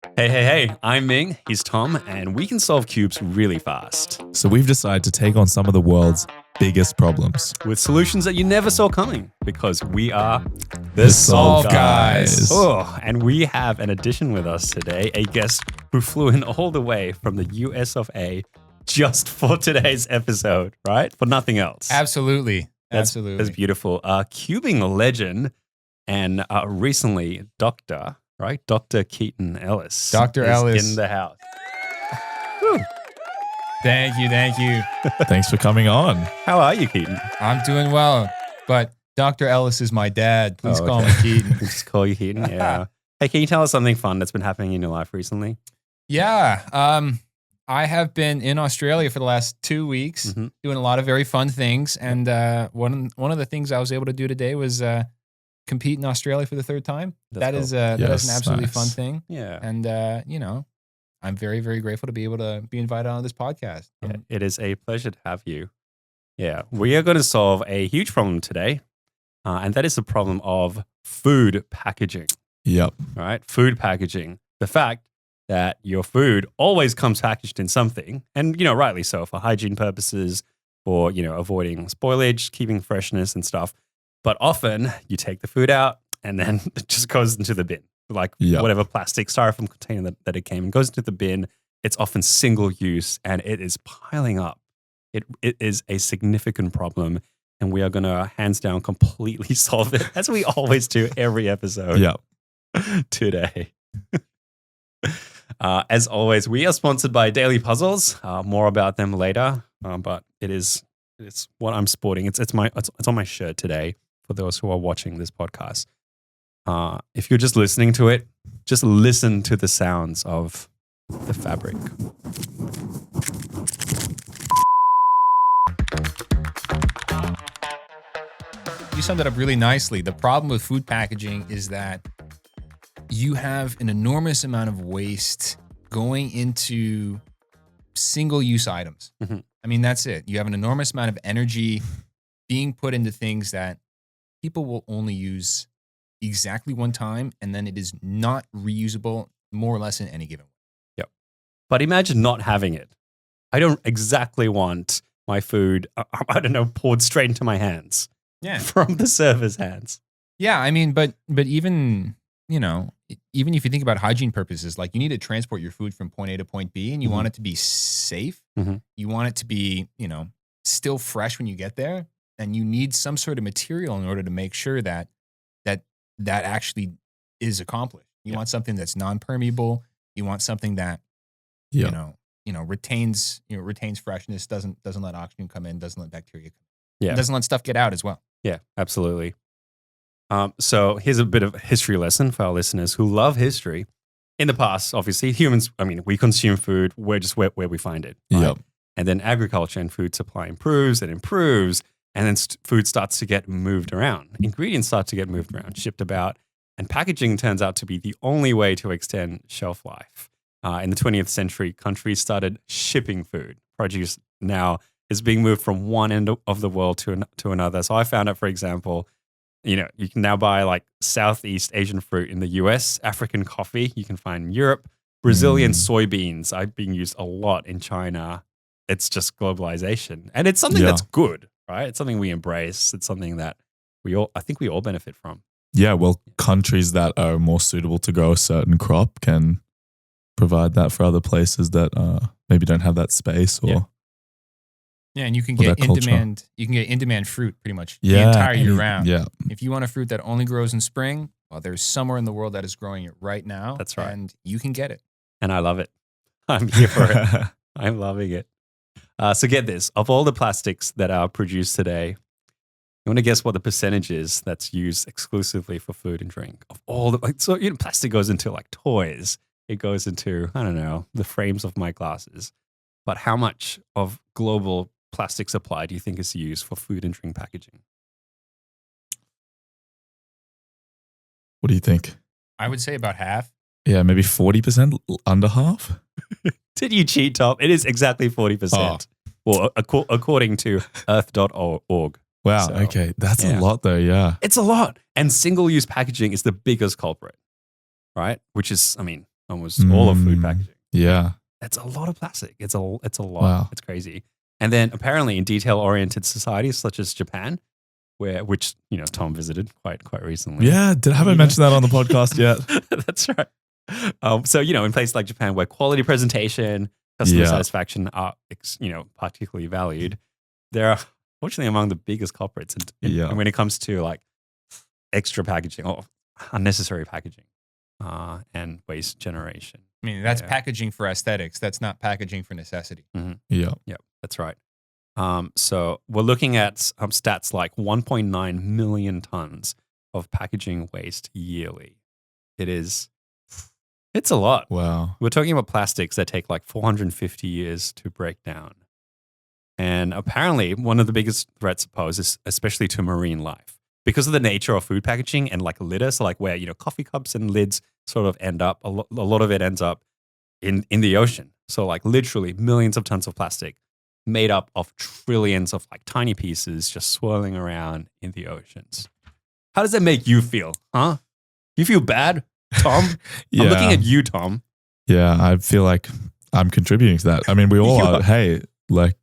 Hey, I'm Ming, he's Tom, and we can solve cubes really fast So we've decided to take on some of the world's biggest problems. with solutions that you never saw coming because we are The Solve Guys. Oh, and we have an addition with us today, a guest who flew in all the way from the US of A just for today's episode, right? For nothing else. Absolutely. That's beautiful. Cubing legend and recently doctor, right? Dr. Keaton Ellis. Dr. is Ellis. in the house. Thank you. Thanks for coming on. How are you, Keaton? I'm doing well, but Dr. Ellis is my dad. Please Oh, call okay. me Keaton. Just call you Keaton. Yeah. Hey, can you tell us something fun that's been happening in your life recently? Yeah. I have been in Australia for the last 2 weeks, Mm-hmm. doing a lot of very fun things. And one of the things I was able to do today was compete in Australia for the third time. That is an absolutely fun thing. Yeah. And I'm very, very grateful to be able to be invited on this podcast. Yeah, it is a pleasure to have you. Yeah, we are going to solve a huge problem today, and that is the problem of food packaging. Yep. All right, food packaging. The fact that your food always comes packaged in something, and rightly so, for hygiene purposes, for avoiding spoilage, keeping freshness and stuff. But often you take the food out and then it just goes into the bin. Like whatever plastic styrofoam container that it came in goes into the bin. It's often single use and it is piling up. It is a significant problem, and we are going to hands down completely solve it, as we always do every episode. Yep. Today. As always, we are sponsored by Daily Puzzles. More about them later, but it's what I'm sporting. It's on my shirt today for those who are watching this podcast. If you're just listening to it, just listen to the sounds of the fabric. You summed it up really nicely. The problem with food packaging is that you have an enormous amount of waste going into single-use items. Mm-hmm. I mean, that's it. You have an enormous amount of energy being put into things that people will only use exactly one time, and then it is not reusable more or less in any given way. Yep. But imagine not having it. I don't exactly want my food, poured straight into my hands. Yeah. From the server's hands. Yeah, I mean, but even, even if you think about hygiene purposes, like you need to transport your food from point A to point B, and you want it to be safe. Mm-hmm. You want it to be, still fresh when you get there, and you need some sort of material in order to make sure that actually is accomplished. You want something that's non-permeable. You want something that retains freshness, doesn't let oxygen come in, doesn't let bacteria come in. Yeah. Doesn't let stuff get out as well. Yeah, absolutely. So here's a bit of a history lesson for our listeners who love history. In the past, obviously, humans, we consume food. We're just where we find it. Right? Yep. And then agriculture and food supply improves, and then food starts to get moved around. Ingredients start to get moved around, shipped about, and packaging turns out to be the only way to extend shelf life. In the 20th century, countries started shipping food. Produce now is being moved from one end of the world to another. So I found out, for example, you can now buy like Southeast Asian fruit in the US, African coffee you can find in Europe, Brazilian soybeans are being used a lot in China. It's just globalization. And it's something that's good, right? It's something we embrace. It's something that I think we all benefit from. Yeah, well, countries that are more suitable to grow a certain crop can provide that for other places that maybe don't have that space or Yeah, and you can get in demand fruit pretty much the entire year round. Yeah. If you want a fruit that only grows in spring, well, there's somewhere in the world that is growing it right now. That's right. And you can get it. And I love it. I'm here for it. I'm loving it. So get this. Of all the plastics that are produced today, you want to guess what the percentage is that's used exclusively for food and drink? Of all the plastic goes into like toys. It goes into, the frames of my glasses. But how much of global plastic supply do you think is used for food and drink packaging? What do you think? I would say about half. Yeah, maybe 40%, under half. Did you cheat, Tom? It is exactly 40%. Well, according to earth.org. Wow, So, okay. That's a lot though, yeah. It's a lot. And single-use packaging is the biggest culprit, right? Which is, almost all of food Mm. packaging. Yeah. That's a lot of plastic. It's a lot. Wow. It's crazy. And then apparently in detail-oriented societies such as Japan, which Tom visited quite recently. Yeah. Haven't mentioned that on the podcast yet. That's right. So in places like Japan, where quality presentation, customer Yeah. satisfaction are particularly valued, they're fortunately among the biggest culprits. And when it comes to like extra packaging or unnecessary packaging and waste generation. I mean, that's packaging for aesthetics. That's not packaging for necessity. Mm-hmm. Yeah. Yeah, that's right. So we're looking at stats like 1.9 million tons of packaging waste yearly. It's a lot. Wow. We're talking about plastics that take like 450 years to break down. And apparently one of the biggest threats posed is especially to marine life because of the nature of food packaging and like litter. So like where, coffee cups and lids sort of end up, a lot of it ends up in the ocean. So like literally millions of tons of plastic made up of trillions of like tiny pieces just swirling around in the oceans. How does that make you feel? Huh? You feel bad, Tom? Yeah. I'm looking at you, Tom. Yeah. I feel like I'm contributing to that. I mean, we all You are. are. Hey, like,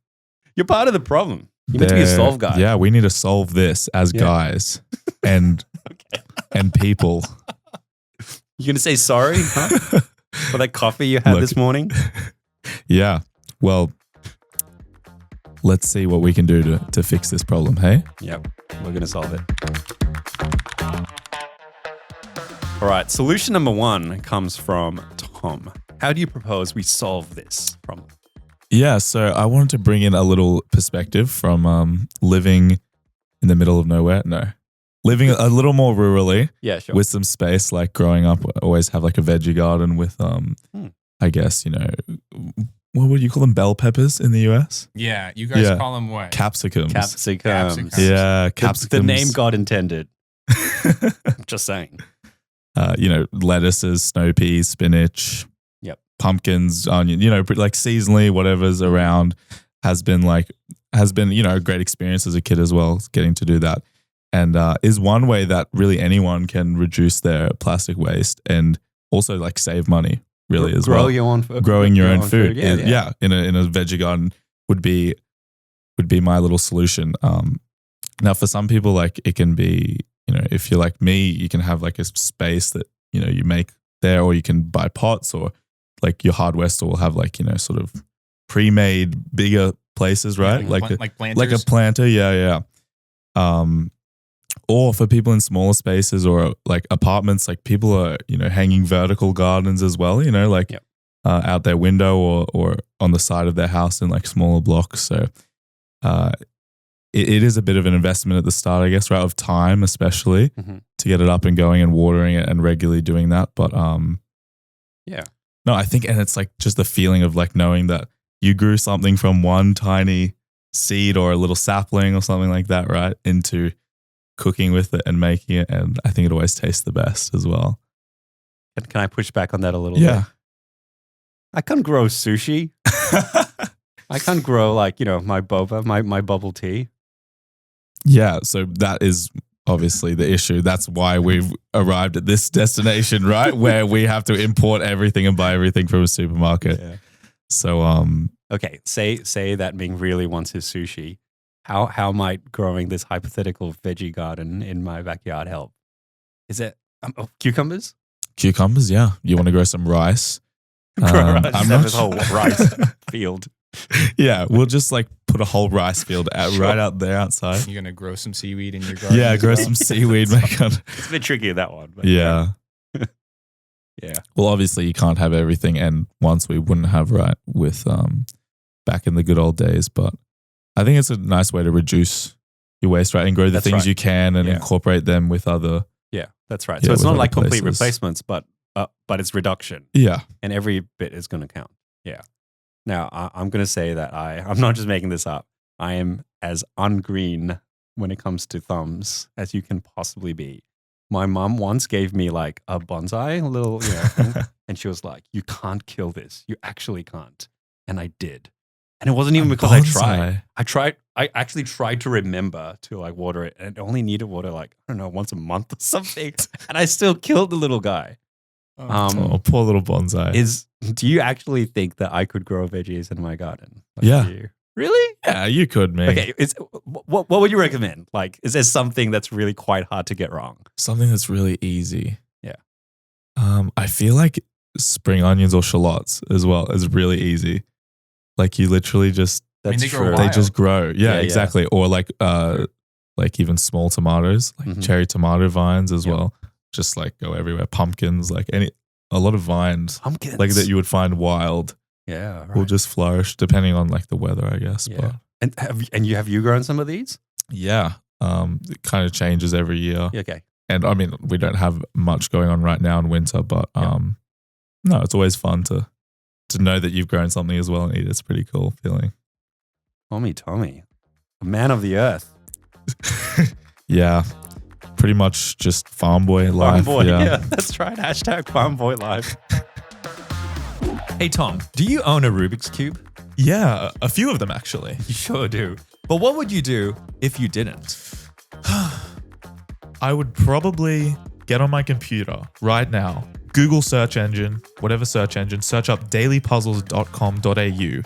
You're part of the problem. You meant to be a solve guy. Yeah. We need to solve this as guys and people. You gonna say sorry, huh? For that coffee you had this morning? Yeah. Well, let's see what we can do to fix this problem, hey? Yep, we're gonna solve it. All right, solution number 1 comes from Tom. How do you propose we solve this problem? Yeah, so I wanted to bring in a little perspective from living in the middle of nowhere. No. Living a little more rurally Yeah, sure. with some space, like growing up, I always have like a veggie garden with, I guess, what would you call them? Bell peppers in the US? Yeah. You guys call them what? Capsicums. Capsicums. Yeah, capsicums. The name God intended. Just saying. Lettuces, snow peas, spinach, pumpkins, onion, like seasonally, whatever's around has been a great experience as a kid as well, getting to do that. And is one way that really anyone can reduce their plastic waste and also like save money really as well. Growing your own food. In a veggie garden would be my little solution. Now for some people, like it can be, if you're like me, you can have like a space that, you make there, or you can buy pots, or like your hardware store will have like, sort of pre-made bigger places, right? Like planters. Like a planter. Yeah. Or for people in smaller spaces or like apartments, like people are, hanging vertical gardens as well, out their window or on the side of their house in like smaller blocks. So it is a bit of an investment at the start, I guess, right? Of time, especially to get it up and going and watering it and regularly doing that. But no, I think, and it's like just the feeling of like knowing that you grew something from one tiny seed or a little sapling or something like that, right? Into cooking with it and making it. And I think it always tastes the best as well. Can I push back on that a little bit? I can't grow sushi. I can't grow like, my boba, my bubble tea. Yeah. So that is obviously the issue. That's why we've arrived at this destination, right? Where we have to import everything and buy everything from a supermarket. Yeah. So, okay. Say that Ming really wants his sushi. How might growing this hypothetical veggie garden in my backyard help? Is it cucumbers? Cucumbers, yeah. You want to grow some rice? I'm not this whole rice field. Yeah, we'll just like put a whole rice field right out there outside. You're gonna grow some seaweed in your garden. Yeah, grow some seaweed. It's a bit tricky that one. But yeah. Yeah. Well, obviously you can't have everything, and once we wouldn't have right with back in the good old days, but I think it's a nice way to reduce your waste, right? And grow the things you can and incorporate them with other. Yeah, that's right. So it's not like complete replacements, but it's reduction. Yeah. And every bit is going to count. Yeah. Now, I'm going to say that I'm not just making this up. I am as ungreen when it comes to thumbs as you can possibly be. My mom once gave me like a bonsai, a little, thing, and she was like, "You can't kill this. You actually can't." And I did. And it wasn't even because I tried. I actually tried to remember to like water it, and it only needed water like, I don't know, once a month or something. And I still killed the little guy. Poor little bonsai. Do you actually think that I could grow veggies in my garden? Yeah. Really? Yeah, you could, man. Okay. What would you recommend? Like, is there something that's really quite hard to get wrong? Something that's really easy. Yeah. I feel like spring onions or shallots as well is really easy. Like you literally just they just grow. Yeah, exactly. Or like even small tomatoes, like cherry tomato vines as well. Just like go everywhere. Pumpkins, like a lot of vines. Pumpkins. Like that you would find wild. Yeah. Right. Will just flourish depending on like the weather, I guess. Yeah. But And have you grown some of these? yeah. It kind of changes every year. Yeah, okay. And I mean, we don't have much going on right now in winter, but no, it's always fun to know that you've grown something as well and eat. It's a pretty cool feeling. Tommy, a man of the earth. Yeah, pretty much just farm boy life. Farm boy, yeah, that's right. Hashtag farm boy life. Hey Tom, do you own a Rubik's Cube? Yeah, a few of them actually. You sure do. But what would you do if you didn't? I would probably get on my computer right now, Google search engine, whatever search engine, search up dailypuzzles.com.au,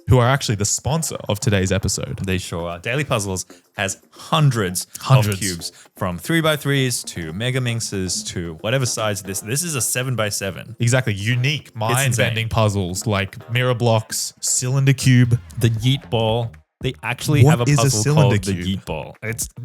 who are actually the sponsor of today's episode. They sure are. Daily Puzzles has hundreds of cubes, from 3x3s to Mega Minxes to whatever size this. This is a 7x7. Exactly. Unique, mind-bending puzzles like mirror blocks, cylinder cube. The Yeet Ball. They actually have a puzzle called the Yeet Ball.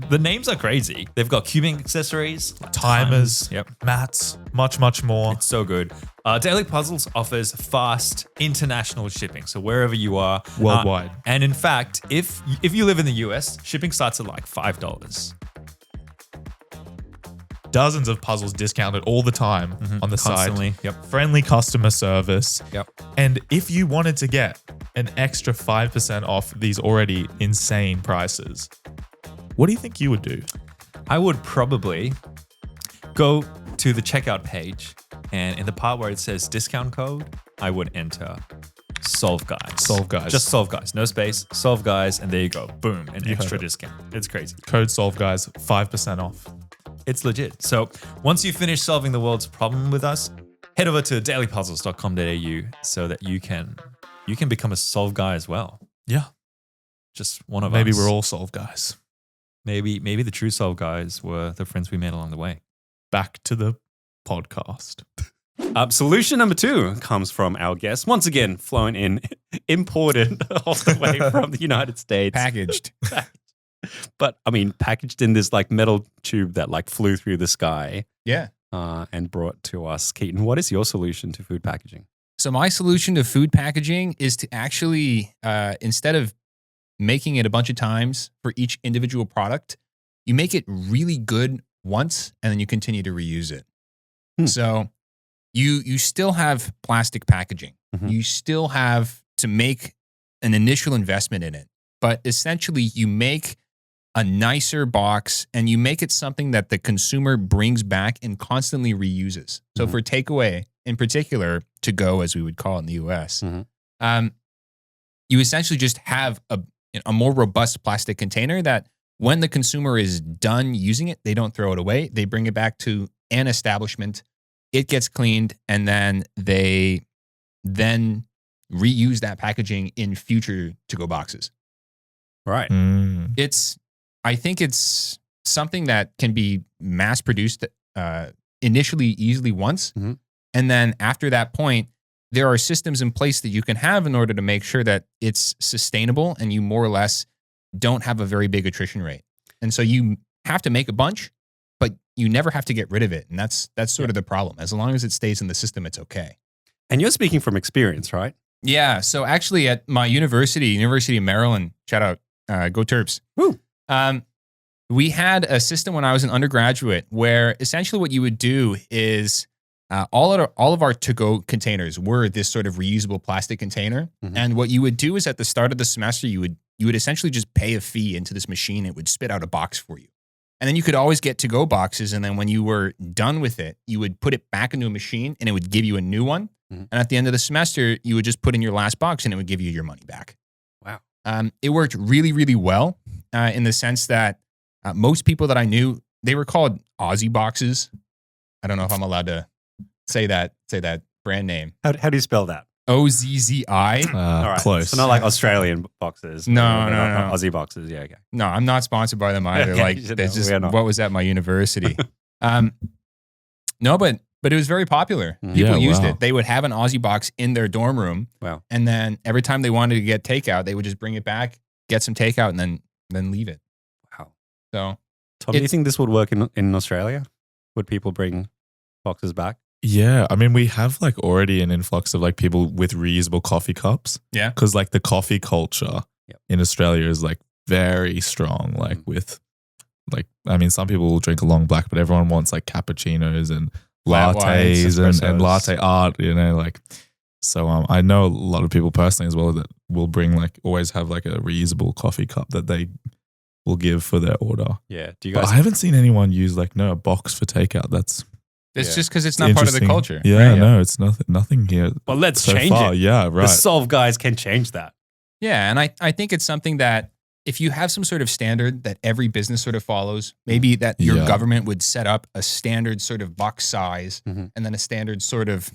The names are crazy. They've got cubing accessories, like timers, mats, much more. It's so good. Daily Puzzles offers fast international shipping, so wherever you are, worldwide. And in fact, if you live in the US, shipping starts at like $5. Dozens of puzzles discounted all the time on the Constantly. site. Friendly customer service. And if you wanted to get an extra 5% off these already insane prices, what do you think you would do? I would probably go to the checkout page, and in the part where it says discount code, I would enter Solve Guys. Solve Guys. Just Solve Guys. No space. Solve Guys. And there you go. Boom. An extra discount. It's crazy. Code Solve Guys, 5% off. It's legit. So once you finish solving the world's problem with us, head over to dailypuzzles.com.au so that you can become a Solve Guy as well. Yeah. Just one of us. Maybe we're all Solve Guys. Maybe the true Solve Guys were the friends we made along the way. Back to the podcast. Solution number 2 comes from our guest. Once again, flown in, imported all the way from the United States. Packaged. But I mean, packaged in this like metal tube that like flew through the sky. Yeah. And brought to us. Keaton, what is your solution to food packaging? So my solution to food packaging is to actually, instead of making it a bunch of times for each individual product, you make it really good once and then you continue to reuse it. So you still have plastic packaging. You still have to make an initial investment in it. But essentially you make a nicer box and you make it something that the consumer brings back and constantly reuses. So for takeaway, in particular, to go, as we would call it in the US, you essentially just have a more robust plastic container that when the consumer is done using it, they don't throw it away. They bring it back to an establishment. It gets cleaned, and then they reuse that packaging in future to-go boxes. Right. I think it's something that can be mass produced initially easily once. And then after that point, there are systems in place that you can have in order to make sure that it's sustainable and you more or less don't have a very big attrition rate. And so you have to make a bunch, but you never have to get rid of it. And that's sort of the problem. As long as it stays in the system, it's okay. And you're speaking from experience, right? Yeah. So actually at my University of Maryland, shout out, go Terps. Woo. We had a system when I was an undergraduate where essentially what you would do is all of our to-go containers were this sort of reusable plastic container. And what you would do is at the start of the semester, you would essentially just pay a fee into this machine. It would spit out a box for you. And then you could always get to-go boxes. And then when you were done with it, you would put it back into a machine and it would give you a new one. And at the end of the semester, you would just put in your last box and it would give you your money back. Wow. It worked really, really well in the sense that most people that I knew, they were called Aussie boxes. I don't know if I'm allowed to say that brand name. How do you spell that? OZZI. All right. Close. So not like Australian boxes. No. Aussie boxes. Yeah, okay. No, I'm not sponsored by them either. Okay, Like, you should there's know. just We are not. what was at my university. No, but it was very popular. Mm. People Yeah, used wow. it. They would have an Aussie box in their dorm room. Wow. And then every time they wanted to get takeout, they would just bring it back, get some takeout, and then leave it. Wow. So Tom, do you think this would work in Australia? Would people bring boxes back? Yeah, I mean, we have like already an influx of like people with reusable coffee cups. Yeah. Because like the coffee culture in Australia is like very strong. Like with like, I mean, some people will drink a long black, but everyone wants like cappuccinos and Flat whites, lattes and espressos. latte art, you know, like. So I know a lot of people personally as well that will bring like always have like a reusable coffee cup that they will give for their order. Yeah. Do you But guys? I haven't seen anyone use like a box for takeout. That's it's Yeah. just because it's not part of the interesting. culture. Yeah, right? no, it's nothing here. Well, let's so change far. it. Yeah, The right. Solve guys can change that. Yeah, and I think it's something that if you have some sort of standard that every business sort of follows, maybe that your Yeah. government would set up a standard sort of box size Mhm. and then a standard sort of,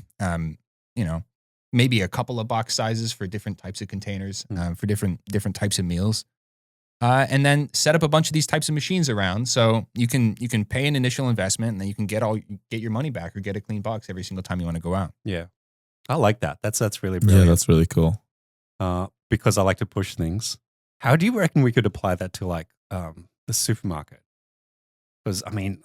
maybe a couple of box sizes for different types of containers, for different types of meals. And then set up a bunch of these types of machines around, so you can pay an initial investment, and then you can get your money back or get a clean box every single time you want to go out. Yeah. I like that. That's really Yeah, brilliant. that's really cool. Because I like to push things. How do you reckon we could apply that to like the supermarket? Because I mean,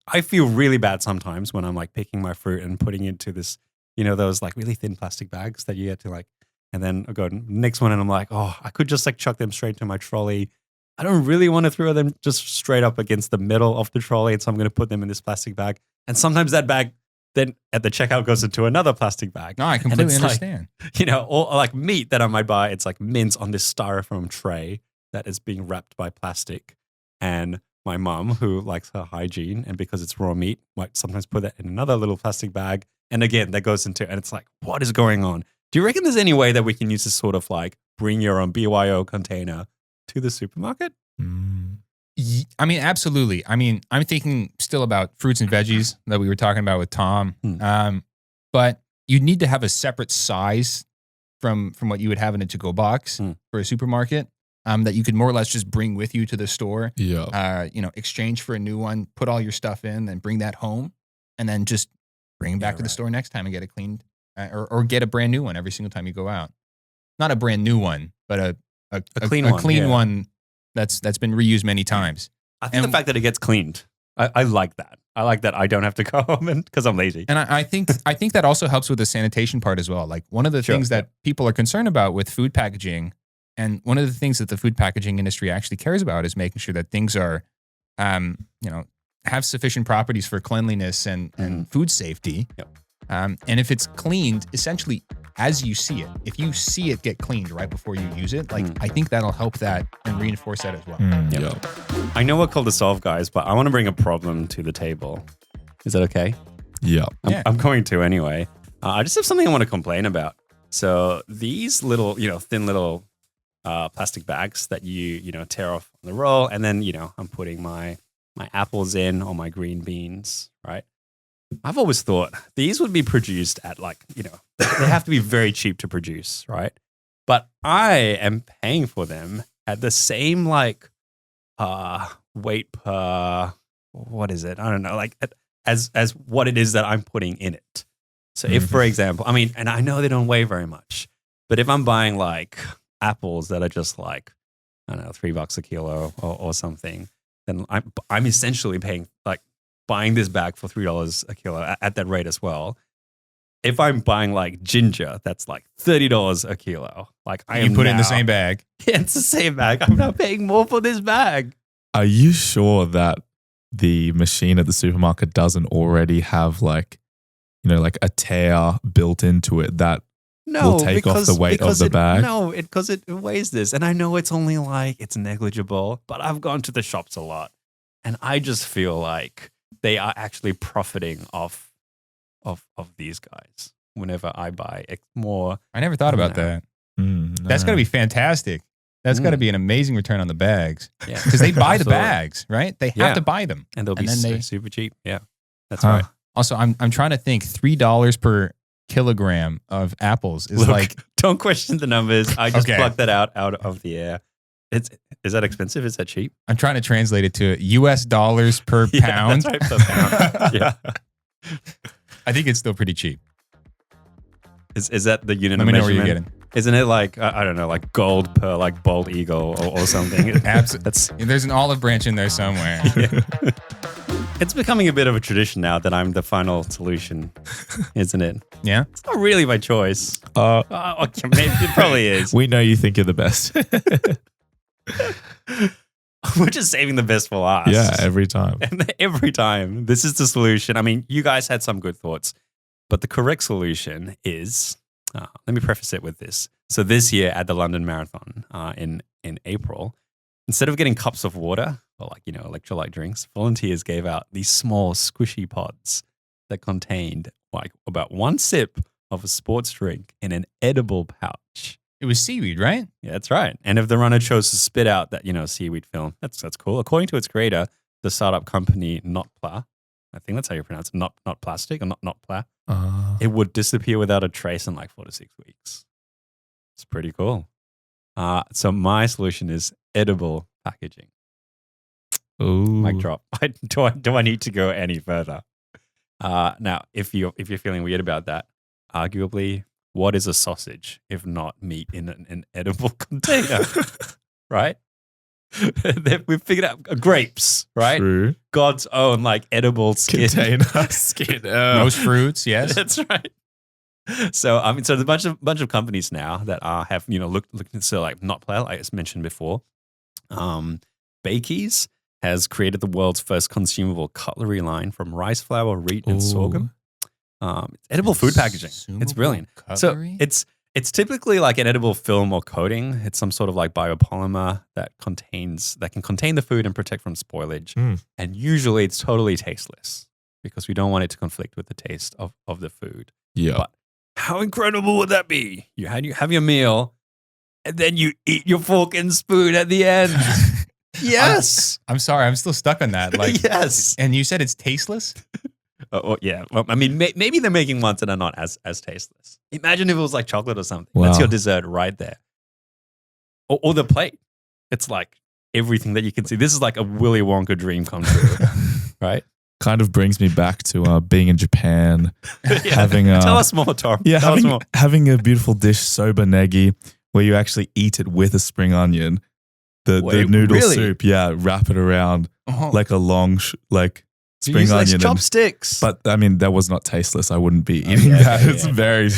I feel really bad sometimes when I'm like picking my fruit and putting it into this, those like really thin plastic bags that you get to like, and then I go to the next one and I'm like, oh, I could just like chuck them straight to my trolley. I don't really want to throw them just straight up against the middle of the trolley, and so I'm going to put them in this plastic bag. And sometimes that bag then at the checkout goes into another plastic bag. No, I completely it's like, understand. Or like meat that I might buy, it's like mince on this styrofoam tray that is being wrapped by plastic. And my mum, who likes her hygiene, and because it's raw meat, might sometimes put that in another little plastic bag. And again, that goes into, and it's like, what is going on? Do you reckon there's any way that we can use this sort of like bring your own BYO container to the supermarket? I mean, absolutely. I mean, I'm thinking still about fruits and veggies that we were talking about with Tom. But you need to have a separate size from what you would have in a to-go box for a supermarket that you could more or less just bring with you to the store. Yeah. Exchange for a new one, put all your stuff in, then bring that home, and then just bring it back to the store next time and get it cleaned, or get a brand new one every single time you go out. Not a brand new one, but a clean one that's been reused many times. I think the fact that it gets cleaned, I like that. I like that I don't have to go home because I'm lazy. And I think that also helps with the sanitation part as well. Like one of the things that people are concerned about with food packaging, and one of the things that the food packaging industry actually cares about, is making sure that things are, have sufficient properties for cleanliness and food safety. And if it's cleaned, essentially as you see it, if you see it get cleaned right before you use it, like I think that'll help that and reinforce that as well. Yeah. I know we're called the Solve Guys, but I want to bring a problem to the table. Is that okay? Yeah. I'm going to anyway. I just have something I want to complain about. So these little, thin little plastic bags that you tear off on the roll, and then, I'm putting my apples in or my green beans, right? I've always thought these would be produced at like, they have to be very cheap to produce, right? But I am paying for them at the same like weight per, what is it? I don't know, like as what it is that I'm putting in it. So if, for example, I mean, and I know they don't weigh very much, but if I'm buying like apples that are just like, I don't know, $3 a kilo or something, then I'm essentially paying like buying this bag for $3 a kilo at that rate as well. If I'm buying like ginger, that's like $30 a kilo. Like You put it in the same bag. Yeah, it's the same bag. I'm now paying more for this bag. Are you sure that the machine at the supermarket doesn't already have like, like a tear built into it that will take off the weight of the bag? No, because it weighs this. And I know it's only like, it's negligible, but I've gone to the shops a lot. And I just feel like they are actually profiting off these guys whenever I buy more. I never thought about that. That's got to be fantastic. That's got to be an amazing return on the bags. Yeah. Because they buy the bags, right? They have to buy them. And they'll be then super cheap. Yeah, that's right. Also, I'm trying to think. $3 per kilogram of apples is like. Don't question the numbers. I just Okay. plucked that out of the air. Is that expensive? Is that cheap? I'm trying to translate it to US dollars per Yeah, pound. that's right, per pound. Yeah. I think it's still pretty cheap. Is that the unit Let of me know where measurement? you're getting. Isn't it like, I don't know, like gold per like bald eagle or something? That's There's an olive branch in there somewhere. yeah. It's becoming a bit of a tradition now that I'm the final solution, isn't it? Yeah. It's not really my choice. Okay, maybe it probably is. We know you think you're the best. We're just saving the best for last. Yeah, every time. And every time. This is the solution. I mean, you guys had some good thoughts, but the correct solution is, let me preface it with this. So this year at the London Marathon in April, instead of getting cups of water or like, electrolyte drinks, volunteers gave out these small squishy pods that contained like about one sip of a sports drink in an edible pouch. It was seaweed, right? Yeah, that's right. And if the runner chose to spit out that, seaweed film, that's cool. According to its creator, the startup company Notpla, I think that's how you pronounce it, not plastic or Notpla, it would disappear without a trace in like 4 to 6 weeks. It's pretty cool. So my solution is edible packaging. Ooh. Mic drop. Do I need to go any further? Now, if you're feeling weird about that, arguably, what is a sausage if not meat in an edible container? Right? We've figured out grapes, right? True. God's own like edible skin. Container skin. Most fruits, yes. That's right. So there's a bunch of companies now that have looked into like Notpla, like I mentioned before. Bakey's has created the world's first consumable cutlery line from rice flour, wheat, and sorghum. It's edible food packaging. It's brilliant. Cutlery? So it's typically like an edible film or coating. It's some sort of like biopolymer that can contain the food and protect from spoilage. And usually it's totally tasteless because we don't want it to conflict with the taste of the food. Yeah. But how incredible would that be? You have your meal and then you eat your fork and spoon at the end. Yes. I'm sorry. I'm still stuck on that. Like, yes. And you said it's tasteless? Yeah. Well, I mean, maybe they're making ones that are not as tasteless. Imagine if it was like chocolate or something. Wow. That's your dessert right there. Or the plate. It's like everything that you can see. This is like a Willy Wonka dream come true, right? Kind of brings me back to being in Japan, having Tell us more, Tom. Yeah, Tell us more. having a beautiful dish, soba negi, where you actually eat it with a spring onion. The noodle really? soup, yeah, wrap it around like a long spring Use onion. like chopsticks. But I mean, that was not tasteless. I wouldn't be eating that. Okay, It's very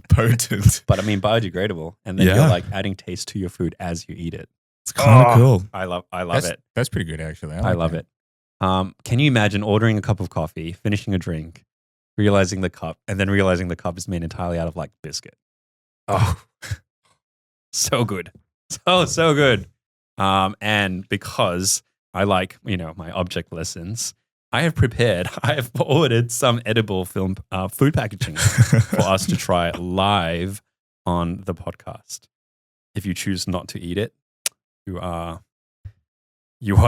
potent. But I mean, biodegradable, and then Yeah. you're like adding taste to your food as you eat it. It's kind of cool. I love it. That's pretty good, actually. I love it. Can you imagine ordering a cup of coffee, finishing a drink, realizing the cup is made entirely out of like biscuit? Oh, so good. So good. And because I like, my object lessons, I have ordered some edible film food packaging for us to try live on the podcast. If you choose not to eat it, you are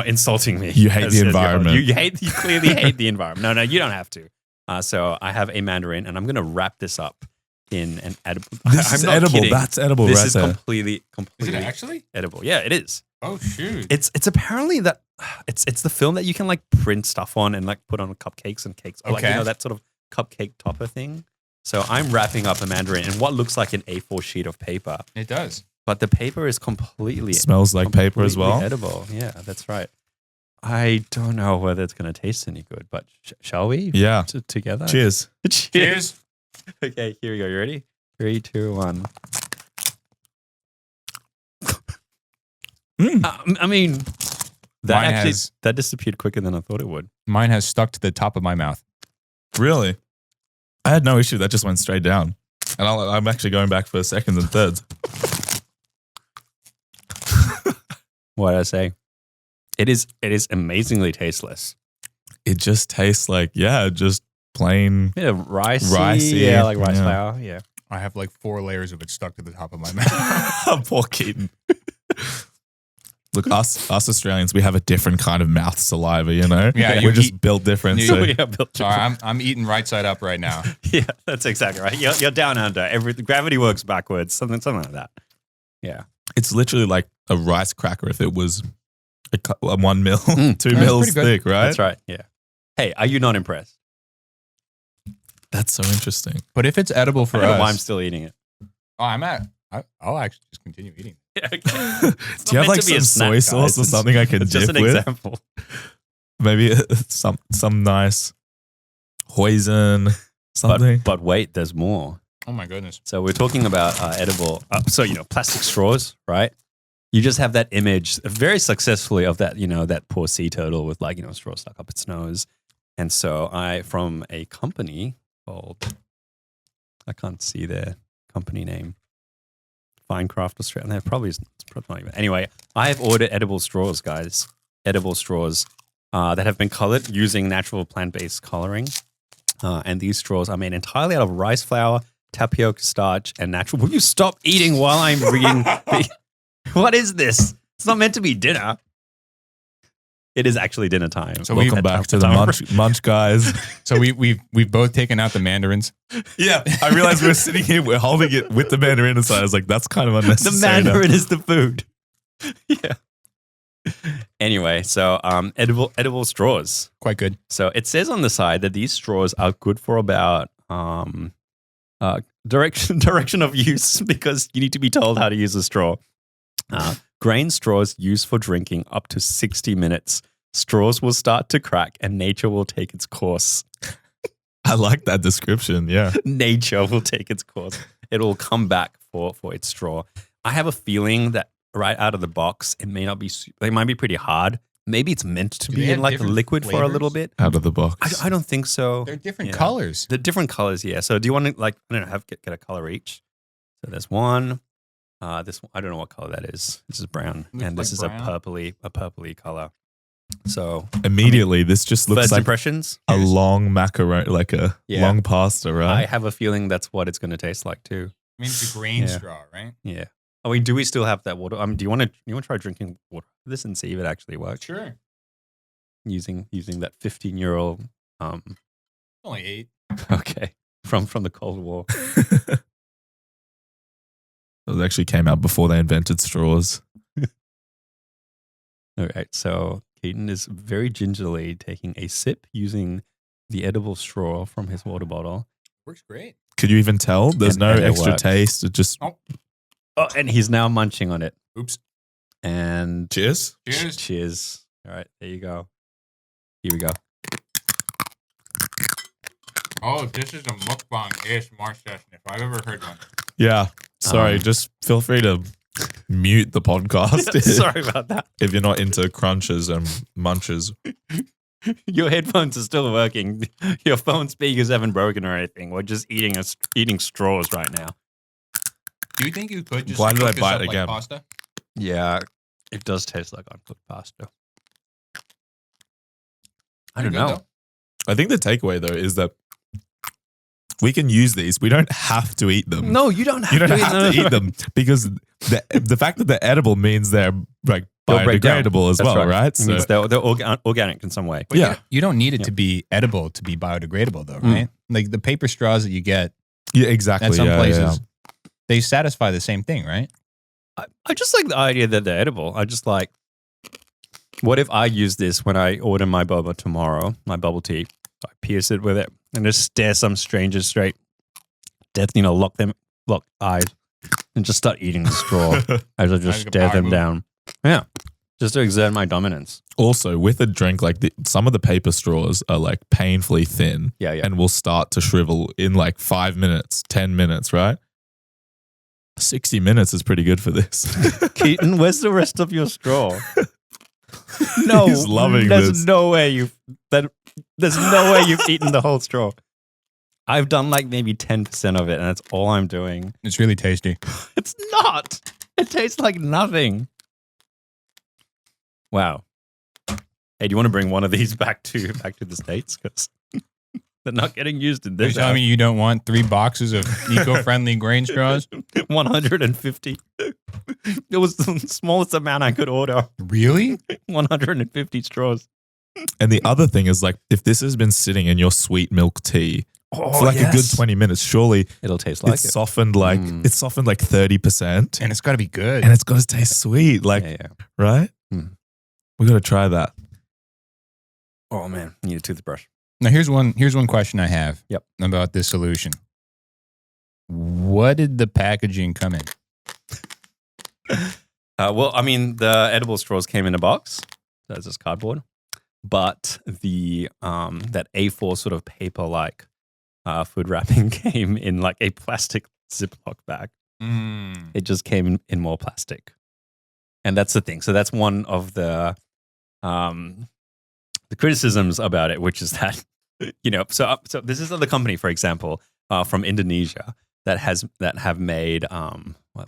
insulting me. You hate the environment. You clearly hate the environment. No, you don't have to. So I have a mandarin, and I'm going to wrap this up in an edible. This is edible. Kidding. That's edible This right is there. completely Is it actually? edible. Yeah, it is. Oh, shoot. It's apparently that it's the film that you can like print stuff on and like put on cupcakes and cakes. Or like, Okay. that sort of cupcake topper thing. So I'm wrapping up a mandarin in what looks like an A4 sheet of paper, It does. but the paper is completely Smells like paper as completely well. edible. Yeah, that's right. I don't know whether it's going to taste any good, but shall we? Yeah. Together. Cheers. Cheers. Okay, here we go. You ready? 3, 2, 1. I mean, that disappeared quicker than I thought it would. Mine has stuck to the top of my mouth. Really? I had no issue. That just went straight down. And I'm actually going back for seconds and thirds. What did I say? It is amazingly tasteless. It just tastes like, just plain. Yeah, ricey. Ricey, Yeah, like rice yeah. flour. Yeah. I have like 4 layers of it stuck to the top of my mouth. Poor Keaton. Look, us Australians, we have a different kind of mouth saliva, you know? Yeah, we're just built different. So. We are built Sorry, I'm eating right side up right now. Yeah, that's exactly right. You're down under. Gravity works backwards. Something like that. Yeah. It's literally like a rice cracker if it was a 1 mil, 2 mils thick, right? That's right. Yeah. Hey, are you not impressed? That's so interesting. But if it's edible for I don't know us, why I'm still eating it. I'll actually just continue eating. Yeah, okay. Do you have like some soy sauce or something I can it's dip just an with? example. Maybe some nice hoisin something. But wait, there's more. Oh my goodness. So we're talking about edible. Plastic straws, right? You just have that image very successfully of that, that poor sea turtle with straw stuck up its nose. And so from a company called, I can't see their company name, Finecraft Australia. They're probably not even. Anyway, I have ordered edible straws, guys. Edible straws that have been colored using natural plant-based coloring. And these straws are made entirely out of rice flour, tapioca starch, and natural. Will you stop eating while I'm reading? What is this? It's not meant to be dinner. It is actually dinner time. So welcome back to the munch guys. So we've both taken out the mandarins. Yeah, I realized we're sitting here, we're holding it with the mandarin inside. I was like, that's kind of unnecessary. The mandarin is the food. Yeah. Anyway, so edible straws. Quite good. So it says on the side that these straws are good for about direction of use because you need to be told how to use a straw. Grain straws used for drinking up to 60 minutes. Straws will start to crack and nature will take its course. I like that description, yeah. Nature will take its course. It will come back for its straw. I have a feeling that right out of the box, it may not be, they might be pretty hard. Maybe it's meant to be in like a liquid flavors? For a little bit. Out of the box. I don't think so. They're different colors. They're different colors, yeah. So do you want to get a color each? So there's one. This one, I don't know what color that is. This is brown, and this is brown. a purpley color. So immediately, this just looks first like impressions. A long macaroni, like a long pasta, right? I have a feeling that's what it's going to taste like too. I mean, it's a grain straw, right? Yeah. Do we still have that water? Do you want to try drinking water for this and see if it actually works? Sure. Using that 15-year-old. Only 8. Okay. From the Cold War. It actually came out before they invented straws. All right. So Keaton is very gingerly taking a sip using the edible straw from his water bottle. Works great. Could you even tell? There's no extra taste. It just. Oh, and he's now munching on it. Oops. And cheers. Cheers. All right. There you go. Here we go. Oh, this is a mukbang ASMR session if I've ever heard one. Yeah. Sorry, just feel free to mute the podcast. Sorry about that. If you're not into crunches and munches. Your headphones are still working. Your phone speakers haven't broken or anything. We're just eating straws right now. Do you think you could just why did I bite again? Like pasta? Yeah, it does taste like uncooked pasta. I don't know. I think the takeaway though is that we can use these. We don't have to eat them. No, you don't have to eat them because the fact that they're edible means they're like biodegradable as well, right? So means they're organic in some way. But yeah, you don't need it to be edible to be biodegradable, though, right? Like the paper straws that you get, exactly. At some places, they satisfy the same thing, right? I just like the idea that they're edible. I just like, what if I use this when I order my boba tomorrow, my bubble tea? I pierce it with it and just stare some strangers straight, lock eyes, and just start eating the straw as I just stare them down. Yeah, just to exert my dominance. Also, with a drink like some of the paper straws are like painfully thin, and will start to shrivel in like 5 minutes, 10 minutes, right? 60 minutes is pretty good for this. Keaton, where's the rest of your straw? No, he's loving there's this. There's no way you've eaten the whole straw. I've done like maybe 10% of it, and that's all I'm doing. It's really tasty. It's not. It tastes like nothing. Wow. Hey, do you want to bring one of these back to the States? Because they're not getting used in this. You're telling me you don't want 3 boxes of eco-friendly grain straws? 150. It was the smallest amount I could order. Really? 150 straws. And the other thing is like, if this has been sitting in your sweet milk tea for like a good 20 minutes, surely it'll taste like it's softened like it's softened like 30%. And it's got to be good. And it's got to taste sweet. Like, right? We got to try that. Oh man, I need a toothbrush. Now here's one question I have about this solution. What did the packaging come in? Well, I mean, the edible straws came in a box. That's just cardboard. But the that A4 sort of paper-like food wrapping came in like a plastic Ziploc bag. It just came in more plastic. And that's the thing. So that's one of the criticisms about it, which is that, so this is the company, for example, from Indonesia that have made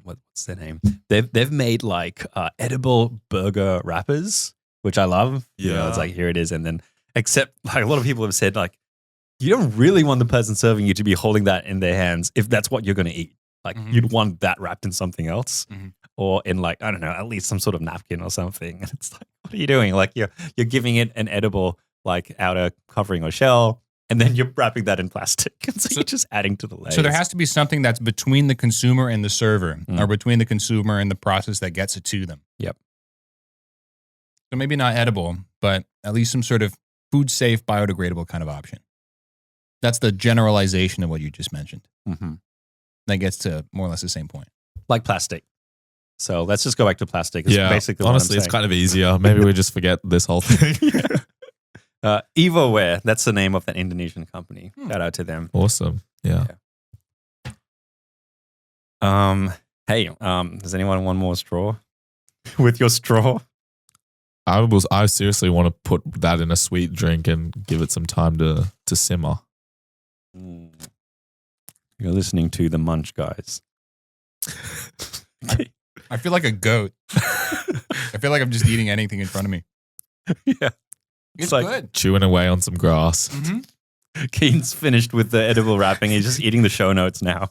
what's their name? They've made like edible burger wrappers, which I love. Yeah, it's like, here it is, and then except like a lot of people have said like, you don't really want the person serving you to be holding that in their hands if that's what you're going to eat. Like you'd want that wrapped in something else, or in like, I don't know, at least some sort of napkin or something. And it's like, what are you doing? Like you're giving it an edible like outer covering or shell, and then you're wrapping that in plastic. So you're just adding to the layers. So there has to be something that's between the consumer and the server, or between the consumer and the process that gets it to them. Yep. So maybe not edible, but at least some sort of food safe, biodegradable kind of option. That's the generalization of what you just mentioned. That gets to more or less the same point. Like plastic. So let's just go back to plastic. It's basically honestly, it's kind of easier. Maybe we just forget this whole thing. EvoWare, that's the name of that Indonesian company. Shout out to them. Awesome. Yeah. Hey, does anyone want more straw? With your straw? I seriously want to put that in a sweet drink and give it some time to simmer. You're listening to the Munch Guys. I feel like a goat. I feel like I'm just eating anything in front of me. Yeah. It's like good. Chewing away on some grass. Keaton's finished with the edible wrapping. He's just eating the show notes now.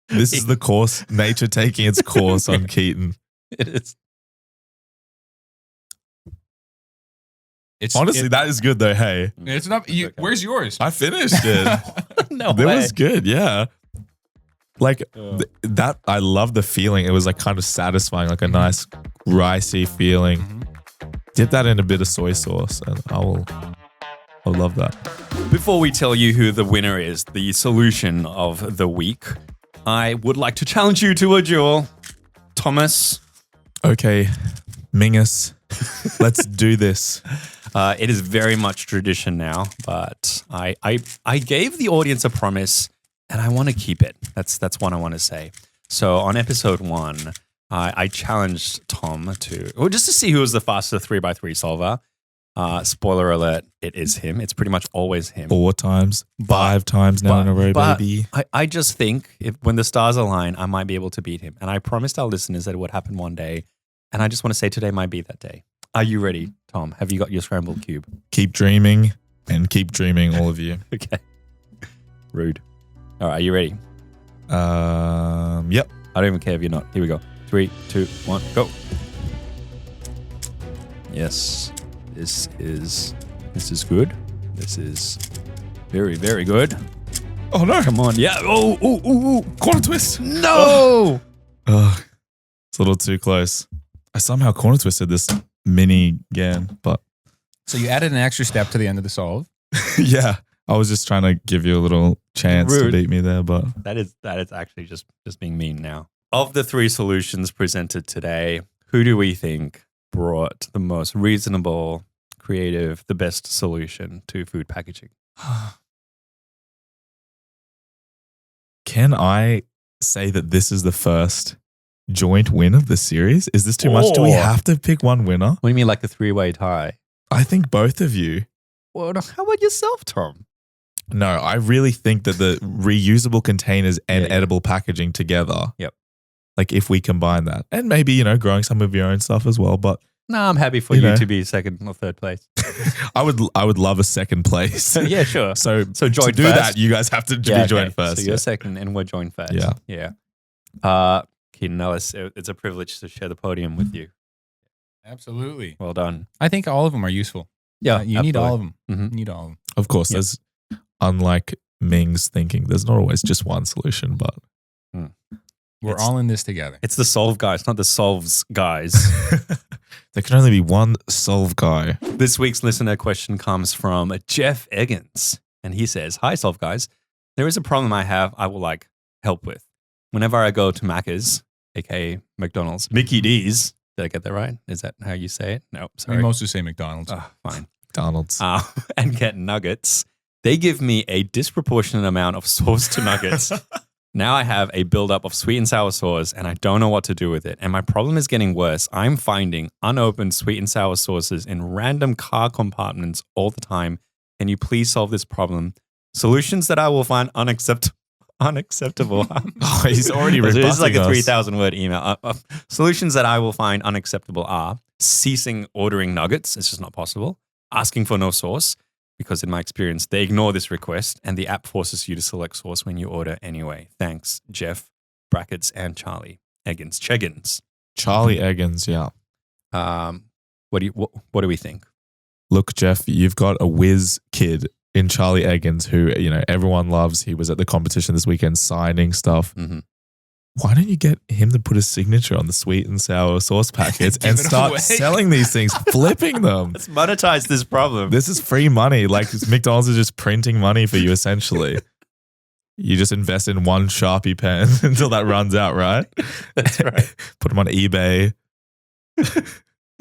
This is the course, nature taking its course on Keaton. It is. Honestly, that is good though. Hey, it's not. Where's yours? I finished it. No way. way. It was good. Yeah. Like that, I love the feeling. It was like kind of satisfying, like a nice ricey feeling. Dip that in a bit of soy sauce, and I'll love that. Before we tell you who the winner is, the solution of the week, I would like to challenge you to a duel. Thomas. Okay, Mingus, let's do this. It is very much tradition now, but I gave the audience a promise, and I want to keep it. That's what I want to say. So on episode 1, I challenged Tom just to see who was the fastest 3x3 solver. Spoiler alert, it is him. It's pretty much always him. 4 times, 5 times now in a row, baby. I just think when the stars align, I might be able to beat him. And I promised our listeners that it would happen one day. And I just want to say today might be that day. Are you ready, Tom? Have you got your scrambled cube? Keep dreaming and keep dreaming, all of you. Okay. Rude. All right, are you ready? Yep. I don't even care if you're not. Here we go. 3, 2, 1, go. Yes. This is good. This is very, very good. Oh no. Come on. Yeah. Oh. Corner twist. No. Oh. It's a little too close. I somehow corner twisted this mini again, but. So you added an extra step to the end of the solve. Yeah. I was just trying to give you a little chance to beat me there, but. That is actually just being mean now. Of the 3 solutions presented today, who do we think brought the most reasonable, creative, the best solution to food packaging? Can I say that this is the first joint win of the series? Is this too much? Do we have to pick one winner? What do you mean, like a 3-way tie? I think both of you. Well, how about yourself, Tom? No, I really think that the reusable containers and edible packaging together. Yep. Like if we combine that, and maybe, growing some of your own stuff as well, but. No, I'm happy for you to be second or third place. I would love a second place. Yeah, sure. So joint to do first. that, you guys have to be joint first. So you're second and we're joint first. Yeah. Yeah. Keaton, Ellis, it's a privilege to share the podium with you. Absolutely. Well done. I think all of them are useful. Yeah, you need all of absolutely. them. You need all of them. Of course, there's, unlike Ming's thinking, there's not always just one solution, but We're all in this together. It's the solve guys, not the solves guys. there can only be one solve guy. This week's listener question comes from Jeff Eggins, and he says, "Hi, solve guys. There is a problem I have I will like help with. Whenever I go to Macca's, aka McDonald's, Mickey D's, did I get that right? Is that how you say it? No, sorry. We mostly say McDonald's. Oh, fine. McDonald's. And get nuggets. They give me a disproportionate amount of sauce to nuggets. Now I have a buildup of sweet and sour sauce, and I don't know what to do with it. And my problem is getting worse. I'm finding unopened sweet and sour sauces in random car compartments all the time. Can you please solve this problem? Solutions that I will find unacceptable. Oh, he's already rebutting This is like a us. 3,000-word email. Solutions that I will find unacceptable are ceasing ordering nuggets. It's just not possible. Asking for no sauce, because in my experience, they ignore this request and the app forces you to select sauce when you order anyway. Thanks, Jeff, brackets, and Charlie Eggins. Cheggins. Charlie Eggins, yeah. What do we think? Look, Jeff, you've got a whiz kid in Charlie Eggins who, everyone loves. He was at the competition this weekend signing stuff. Mm-hmm. Why don't you get him to put a signature on the sweet and sour sauce packets and start selling these things, flipping them? Let's monetize this problem. This is free money. Like McDonald's is just printing money for you, essentially. You just invest in one Sharpie pen until that runs out, right? That's right. Put them on eBay.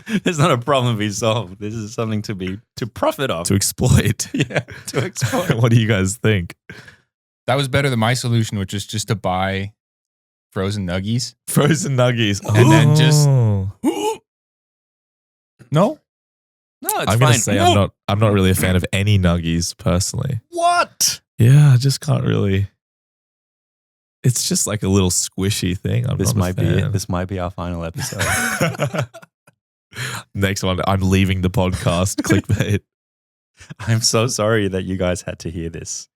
It's not a problem to be solved. This is something to profit off. To exploit. Yeah, to exploit. What do you guys think? That was better than my solution, which is just to buy frozen nuggies. Frozen nuggies. And then just- Oh. No? No, it's I'm fine. going to say I'm not really a fan of any nuggies personally. What? Yeah, I just can't really. It's just like a little squishy thing. This might be it. This might be our final episode. Next one, I'm leaving the podcast. Clickbait. I'm so sorry that you guys had to hear this.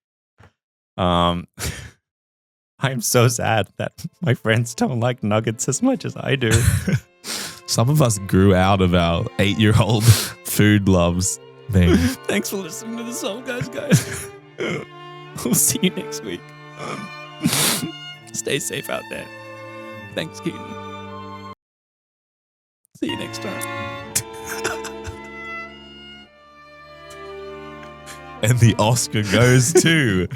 I'm so sad that my friends don't like nuggets as much as I do. Some of us grew out of our 8-year-old food loves thing. Thanks for listening to the Soul guys. We'll see you next week. Stay safe out there. Thanks, Keaton. See you next time. And the Oscar goes to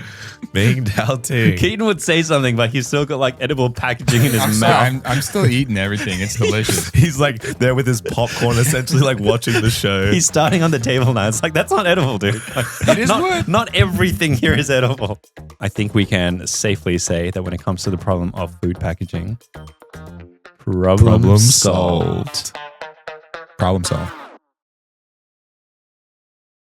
Ming Dao Ting. Keaton would say something, but he's still got like edible packaging in his I'm mouth. sorry, I'm still eating everything. It's delicious. He's like there with his popcorn, essentially like watching the show. He's starting on the table now. It's like, that's not edible, dude. It is wood. Not everything here is edible. I think we can safely say that when it comes to the problem of food packaging, problem solved. Problem solved.